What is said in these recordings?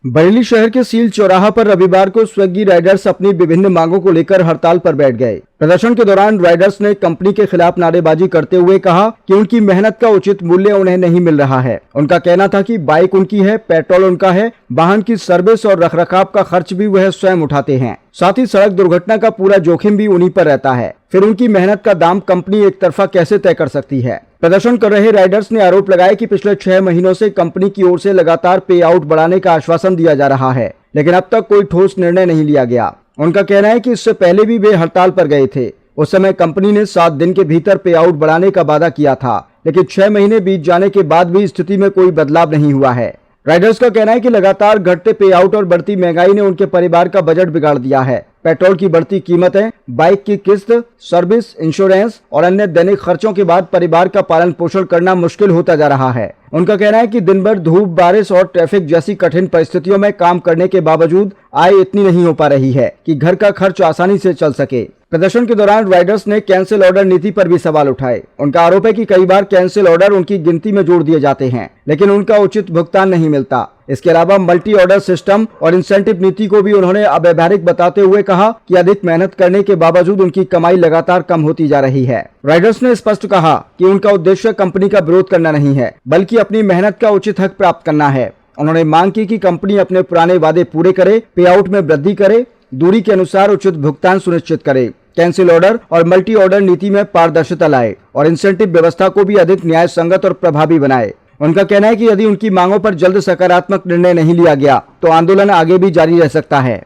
बरेली शहर के सील चौराहा पर रविवार को स्विग्गी राइडर्स अपनी विभिन्न मांगों को लेकर हड़ताल पर बैठ गए। प्रदर्शन के दौरान राइडर्स ने कंपनी के खिलाफ नारेबाजी करते हुए कहा कि उनकी मेहनत का उचित मूल्य उन्हें नहीं मिल रहा है। उनका कहना था कि बाइक उनकी है, पेट्रोल उनका है, वाहन की सर्विस और रखरखाव का खर्च भी वह स्वयं उठाते हैं, साथ ही सड़क दुर्घटना का पूरा जोखिम भी उन्हीं पर रहता है। फिर उनकी मेहनत का दाम कंपनी एक तरफा कैसे तय कर सकती है। प्रदर्शन कर रहे राइडर्स ने आरोप लगाया कि पिछले 6 महीनों से कंपनी की ओर से लगातार पे आउट बढ़ाने का आश्वासन दिया जा रहा है, लेकिन अब तक कोई ठोस निर्णय नहीं लिया गया। उनका कहना है कि इससे पहले भी वे हड़ताल पर गए थे। उस समय कंपनी ने 7 दिन के भीतर पे आउट बढ़ाने का वादा किया था, लेकिन 6 महीने बीत जाने के बाद भी स्थिति में कोई बदलाव नहीं हुआ है। राइडर्स का कहना है कि लगातार घटते पे आउट और बढ़ती महंगाई ने उनके परिवार का बजट बिगाड़ दिया है। पेट्रोल की बढ़ती कीमतें, बाइक की किस्त, सर्विस, इंश्योरेंस और अन्य दैनिक खर्चों के बाद परिवार का पालन पोषण करना मुश्किल होता जा रहा है। उनका कहना है कि दिन भर धूप, बारिश और ट्रैफिक जैसी कठिन परिस्थितियों में काम करने के बावजूद आय इतनी नहीं हो पा रही है कि घर का खर्च आसानी से चल सके। प्रदर्शन के दौरान राइडर्स ने कैंसिल ऑर्डर नीति पर भी सवाल उठाए। उनका आरोप है कि कई बार कैंसिल ऑर्डर उनकी गिनती में जोड़ दिए जाते हैं, लेकिन उनका उचित भुगतान नहीं मिलता। इसके अलावा मल्टी ऑर्डर सिस्टम और इंसेंटिव नीति को भी उन्होंने अव्यवहारिक बताते हुए कहा कि अधिक मेहनत करने के बावजूद उनकी कमाई लगातार कम होती जा रही है। राइडर्स ने स्पष्ट कहा कि उनका उद्देश्य कंपनी का विरोध करना नहीं है, बल्कि अपनी मेहनत का उचित हक प्राप्त करना है। उन्होंने मांग की कि कंपनी अपने पुराने वादे पूरे करे, पे आउट में वृद्धि करे, दूरी के अनुसार उचित भुगतान सुनिश्चित करे, कैंसिल ऑर्डर और मल्टी ऑर्डर नीति में पारदर्शिता लाए और इंसेंटिव व्यवस्था को भी अधिक न्याय संगत और प्रभावी बनाए। उनका कहना है कि यदि उनकी मांगों पर जल्द सकारात्मक निर्णय नहीं लिया गया तो आंदोलन आगे भी जारी रह सकता है।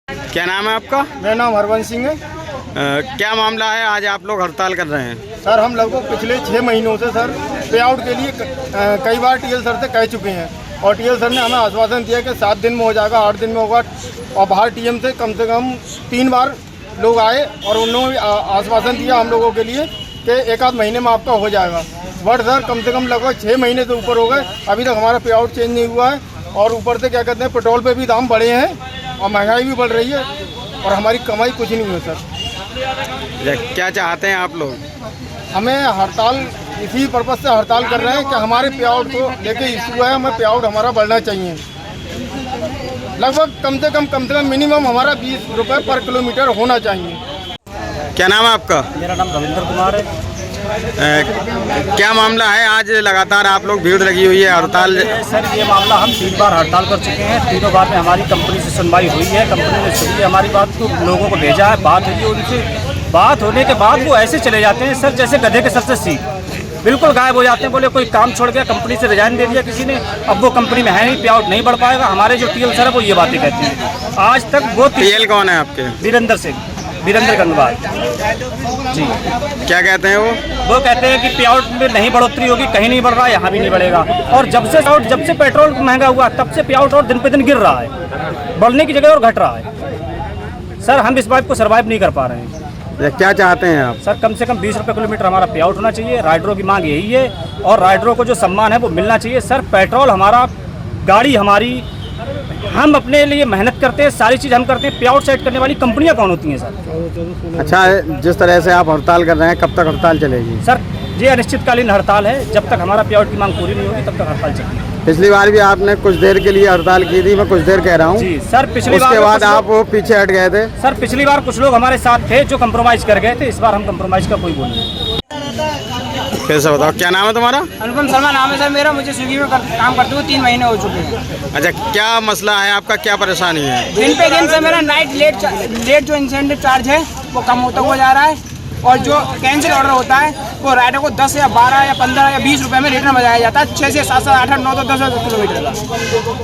क्या नाम है आपका? मेरा नाम हरवंश सिंह है। क्या मामला है, आज आप लोग हड़ताल कर रहे हैं? सर, हम लोगों पिछले 6 महीनों से सर पे आउट के लिए कई बार टीएल सर से कह चुके हैं और टीएल सर ने हमें आश्वासन दिया कि 7 दिन में हो जाएगा, 8 दिन में होगा। और बाहर टीएम से कम 3 बार लोग आए और उन्होंने आश्वासन दिया हम लोगों के लिए कि 1 आध महीने में आपका हो जाएगा। बट सर, कम से कम लगभग 6 महीने से ऊपर हो गए, अभी तक हमारा पे आउट चेंज नहीं हुआ है। और ऊपर से क्या कहते हैं, पेट्रोल पे भी दाम बढ़े हैं और महंगाई भी बढ़ रही है और हमारी कमाई कुछ नहीं हुई सर। क्या चाहते हैं आप लोग? हमें हड़ताल इसी पर्पज़ से हड़ताल कर रहे हैं कि हमारे पे आउट को लेके इशू है, हमें पे आउट हमारा बढ़ना चाहिए। लगभग कम से कम मिनिमम हमारा 20 रुपये पर किलोमीटर होना चाहिए। क्या नाम है आपका? मेरा नाम रविंद्र कुमार है। क्या मामला है, आज लगातार आप लोग भीड़ लगी हुई है हड़ताल? सर, ये मामला हम 3 बार हड़ताल कर चुके हैं। तीनों बार में हमारी कंपनी से सुनवाई हुई है। कंपनी ने सुनी हमारी बात को, लोगों को भेजा है, बात हुई है उनसे। बात होने के बाद वो ऐसे चले जाते हैं सर जैसे गधे के सर से सीख, बिल्कुल गायब हो जाते हैं। बोले कोई काम छोड़ गया, कंपनी से रिजाइन दे दिया किसी ने, अब वो कंपनी में है नहीं, पे आउट नहीं बढ़ पाएगा। हमारे जो टीएल सर है वो ये बातें कहते हैं। आज तक वो टीएल कौन है आपके? वीरेंद्र गंगवार जी। क्या कहते हैं वो कहते हैं कि पे आउट में नहीं बढ़ोतरी होगी, कहीं नहीं बढ़ रहा है, यहाँ भी नहीं बढ़ेगा। और जब से पेट्रोल महंगा हुआ तब से पे आउट और दिन पे दिन गिर रहा है, बढ़ने की जगह और घट रहा है। सर, हम इस बात को सर्वाइव नहीं कर पा रहे हैं। क्या चाहते हैं आप? सर, कम से कम 20 रुपये किलोमीटर हमारा पे आउट होना चाहिए। राइडरों की मांग यही है और राइडरों को जो सम्मान है वो मिलना चाहिए। सर, पेट्रोल हमारा, गाड़ी हमारी, हम अपने लिए मेहनत करते हैं, सारी चीज़ हम करते हैं। पे आउट सेट करने वाली कंपनियां कौन होती हैं सर? अच्छा, जिस तरह से आप हड़ताल कर रहे हैं, कब तक हड़ताल चलेगी? सर, ये अनिश्चितकालीन हड़ताल है। जब तक हमारा पे आउट की मांग पूरी नहीं होगी तब तक हड़ताल चलेगी। पिछली बार भी आपने कुछ देर के लिए हड़ताल की थी, मैं कुछ देर कह रहा हूँ जी सर। पिछली बार उसके बाद आप वो पीछे हट गए थे। सर, पिछली बार कुछ लोग हमारे साथ थे जो कंप्रोमाइज कर गए थे। इस बार हम कंप्रोमाइज का कोई बोल नहीं। कैसे बताओ, क्या नाम है तुम्हारा? अनुपम शर्मा नाम है सर मेरा। मुझे स्विगी में काम करते हुए 3 महीने हो चुके हैं। अच्छा, क्या मसला है आपका, क्या परेशानी है? दिन पे दिन से मेरा नाइट लेट जो इंसेंटिव चार्ज है वो कम होता हुआ जा रहा है और जो कैंसिल ऑर्डर होता है वो राइडर को 10 या 12 या 15 या 20 रुपये में रिटर्न बजाया जाता है। 6 से 7, 8, 9, 10 किलोमीटर का।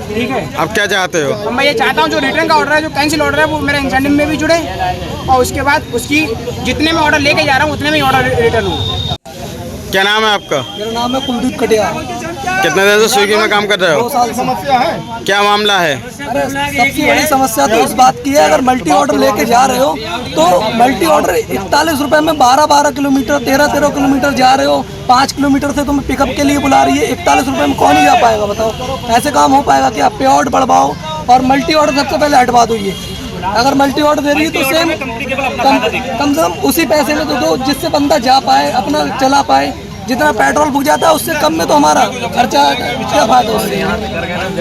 ठीक है, अब क्या चाहते हो? अब मैं ये चाहता हूँ जो रिटर्न का ऑर्डर है, जो कैंसिल ऑर्डर है, वो मेरे इंसेंटिव में भी जुड़े और उसके बाद उसकी जितने में ऑर्डर लेके जा रहा हूँ उतने में ही ऑर्डर रिटर्न हो। क्या नाम है आपका? मेरा नाम है कुलदीप कटिया। कितने दिन से स्विगी में काम कर रहे हो? 2 साल समस्या है। क्या मामला है? अरे, सबसे बड़ी समस्या तो इस बात की है, अगर मल्टी ऑर्डर लेके जा रहे हो तो मल्टी ऑर्डर 41 रुपए में 12 किलोमीटर, 13 किलोमीटर जा रहे हो। 5 किलोमीटर से तुम्हें पिकअप के लिए बुला रही है। 41 रुपए में कौन ही जा पाएगा बताओ? ऐसे काम हो पाएगा कि आप पे आउट बढ़वाओ और मल्टी ऑर्डर सबसे पहले हटवा दो। ये अगर मल्टी ऑर्डर दे रही है तो सेम कम से कम उसी पैसे में तो दो जिससे बंदा जा पाए, अपना चला पाए। जितना पेट्रोल फूक जाता है उससे कम में तो हमारा खर्चा क्या फायदा उससे।